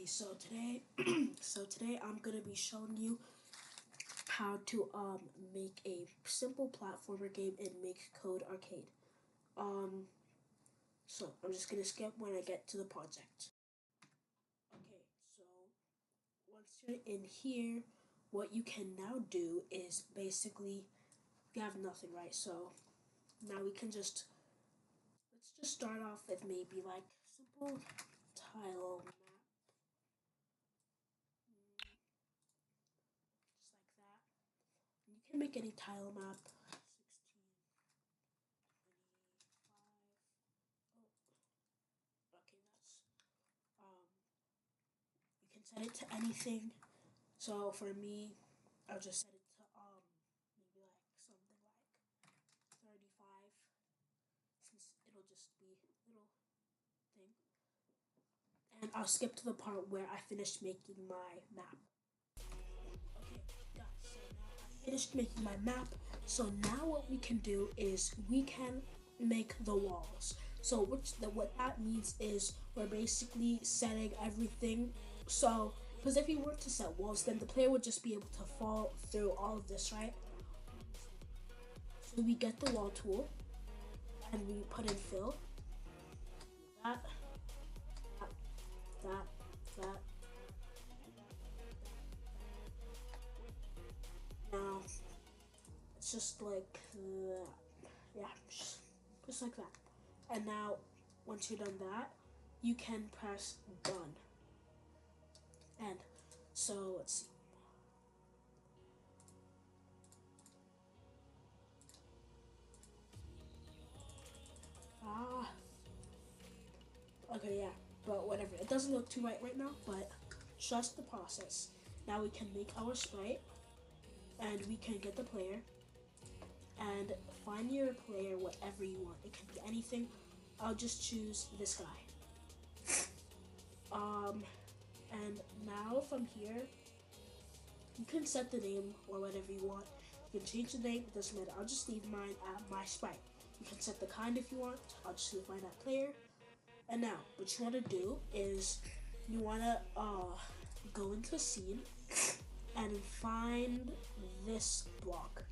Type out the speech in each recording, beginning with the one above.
Okay, so today, I'm gonna be showing you how to make a simple platformer game in makecode arcade. Um, so I'm just gonna skip when I get to the project. Okay, so once you're in here, what you can now do is basically you have nothing, right? So now we can let's just start off with maybe like simple tile map, just like that. You can make any tile map. 16, 25. Oh, okay, that's you can set it to anything. So for me, I'll just set it to maybe like something like 35, since it'll just be a little thing. And I'll skip to the part where I finished making my map. Okay, guys, so now I finished making my map. So now what we can do is we can make the walls. So what that means is we're basically setting everything. So because if you were to set walls, then the player would just be able to fall through all of this, right? So we get the wall tool and we put in fill. That, that, that. Now it's just like that. Yeah, just like that. And now, once you're done that, you can press done. And so let's see. Ah, okay, yeah, but whatever. It doesn't look too right now, but trust the process. Now we can make our sprite, and we can get the player, and find your player whatever you want. It can be anything. I'll just choose this guy. And now from here, you can set the name or whatever you want. You can change the name, it doesn't matter. I'll just leave mine at my sprite. You can set the kind if you want. I'll just leave mine at player. And now, what you want to do is you want to go into scene and find this block.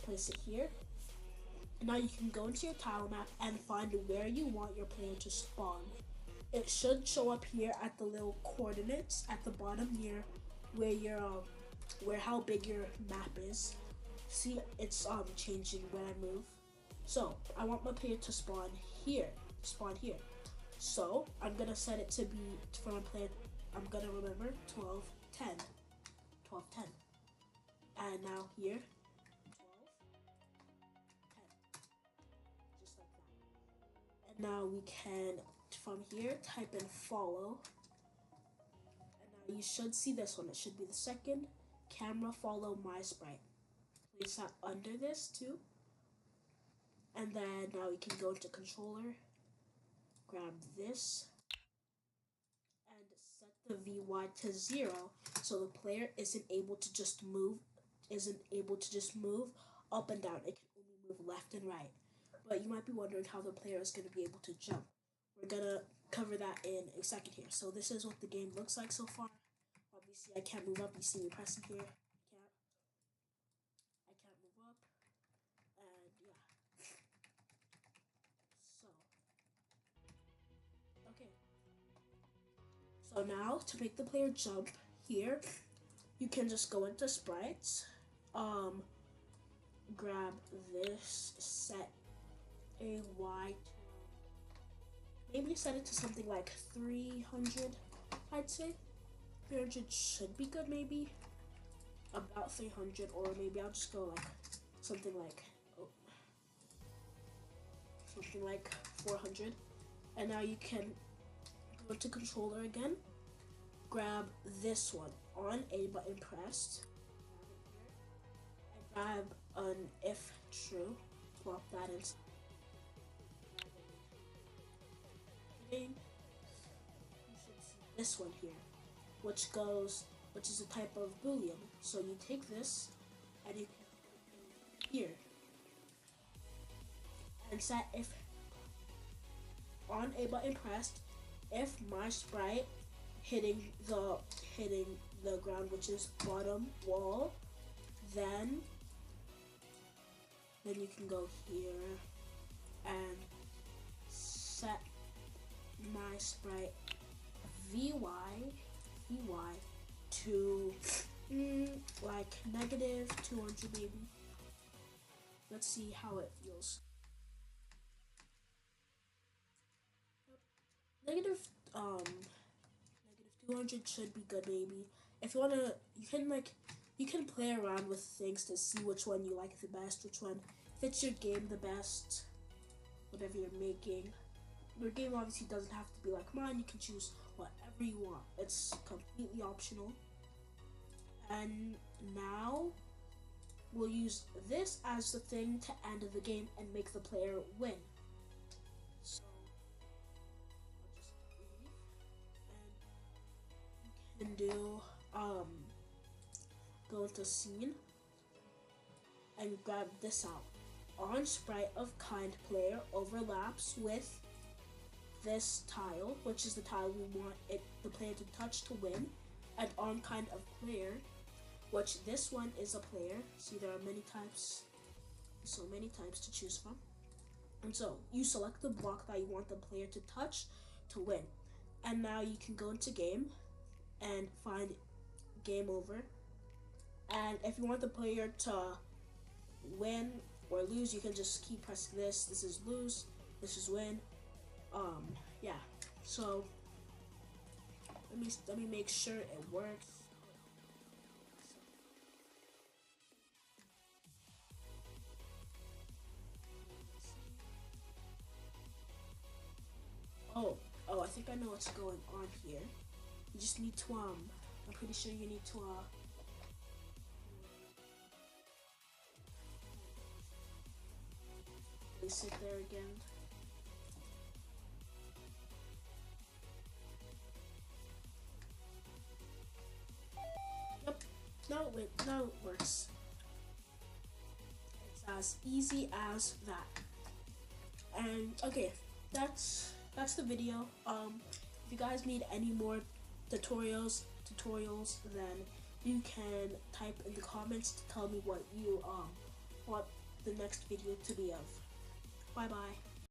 Place it here. And now you can go into your tile map and find where you want your player to spawn. It should show up here at the little coordinates at the bottom near where your where how big your map is. See, it's changing when I move. So I want my player to spawn here. So I'm gonna set it to be for my player. I'm gonna remember 12, 10, 12, 10, and now here 12, 10, just like that. And now we can from here type in follow. You should see this one. It should be the second camera follow my sprite. Place that under this too. And then now we can go into controller, grab this, and set the VY to 0 so the player isn't able to just move up and down. It can only move left and right. But you might be wondering how the player is going to be able to jump. We're gonna cover that in a second here. So this is what the game looks like so far. Obviously, I can't move up. You see me pressing here. I can't move up. And yeah. So, okay. So now, to make the player jump here, you can just go into sprites. Grab this, set a Y. Maybe set it to something like 300, I'd say. 300 should be good, maybe. About 300, or maybe I'll just go like something like 400. And now you can go to controller again, grab this one on A button pressed, and grab an if true, plop that in. You should see this one here, which is a type of boolean. So you take this and you can put it here and set if on A button pressed if my sprite hitting the ground, which is bottom wall, then you can go here and set my sprite VY to like negative 200 maybe. Let's see how it feels. Negative negative 200 should be good maybe. If you wanna, you can play around with things to see which one you like the best, which one fits your game the best, whatever you're making. Your game obviously doesn't have to be like mine. You can choose whatever you want. It's completely optional. And now we'll use this as the thing to end the game and make the player win. So I'll just leave, and you can do go into scene and grab this out. On sprite of kind player overlaps with this tile, which is the tile we want the player to touch to win, and on kind of player, which this one is a player. See, there are many types, so many types to choose from. And so you select the block that you want the player to touch to win. And now you can go into game and find game over. And if you want the player to win or lose, you can just keep pressing this. This is lose, this is win. Yeah, so let me make sure it works. Oh, I think I know what's going on here. You just need to I'm pretty sure you need to place it there again. Yep, now it works. It's as easy as that. And okay, that's the video. If you guys need any more tutorials, then you can type in the comments to tell me what you want the next video to be of. Bye bye.